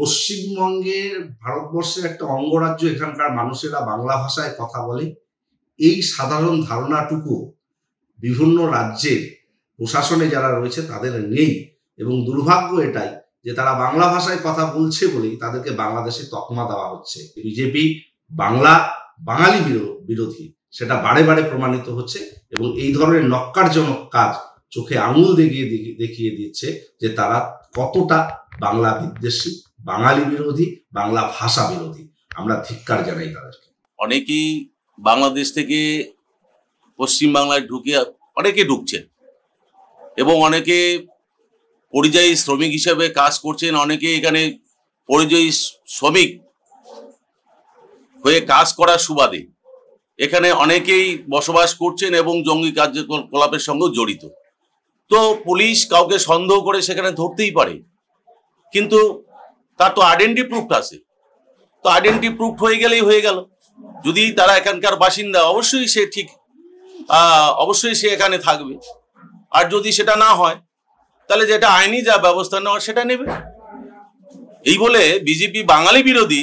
পশ্চিমবঙ্গের ভারতবর্ষের একটা অঙ্গরাজ্য, এখানকার মানুষেরা বাংলা ভাষায় কথা বলে, এই সাধারণ ধারণাটুকু বিভিন্ন রাজ্যের প্রশাসনে যারা রয়েছে তাদের নেই। এবং দুর্ভাগ্য এটাই যে তারা বাংলা ভাষায় কথা বলছে বলেই তাদেরকে বাংলাদেশে তকমা দেওয়া হচ্ছে। বিজেপি বাঙালি বিরোধী, সেটা বারে বারে প্রমাণিত হচ্ছে। এবং এই ধরনের নক্কারজনক কাজ চোখে আঙুল দেখিয়ে দিচ্ছে যে তারা কতটা বাংলা বিদ্বেষী, বাঙালি বিরোধী, বাংলা ভাষা বিরোধী। আমরা ধিক্কার জানাই তাদেরকে। অনেকেই বাংলাদেশ থেকে পশ্চিমবাংলায় অনেকে ঢুকছেন এবং অনেকে পরিযায়ী শ্রমিক হিসেবে কাজ করছেন। অনেকে এখানে পরিযায়ী শ্রমিক হয়ে কাজ করার সুবাদে এখানে অনেকেই বসবাস করছেন এবং জঙ্গি কার্যকলাপের সঙ্গে জড়িত। তো পুলিশ কাউকে সন্দেহ করে সেখানে ধরতেই পারে, কিন্তু তার তো আইডেন্টি প্রুফ আছে। তো আইডেন্টি প্রুফ হয়ে গেলেই হয়ে গেল। যদি তারা এখানকার বাসিন্দা, অবশ্যই সে এখানে থাকবে। আর যদি সেটা না হয়, তাহলে যেটা আইনি যা ব্যবস্থা নেওয়া সেটা নেবে। এই বলে বিজেপি বাঙালি বিরোধী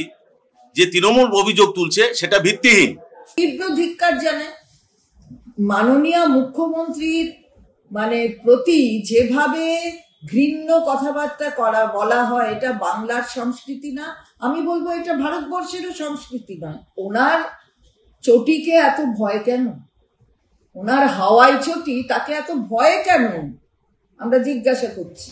যে তৃণমূল অভিযোগ তুলছে সেটা ভিত্তিহীন। তীব্র ধিক্কার জানায় মাননীয় মুখ্যমন্ত্রীর প্রতি যেভাবে ঘৃণ্য কথাবার্তা বলা হয়, এটা বাংলার সংস্কৃতি না। আমি বলবো এটা ভারতবর্ষেরও সংস্কৃতি নয়। ওনার চটিকে এত ভয় কেন? ওনার হাওয়াই চটি, তাকে এত ভয় কেন? আমরা জিজ্ঞাসা করছি।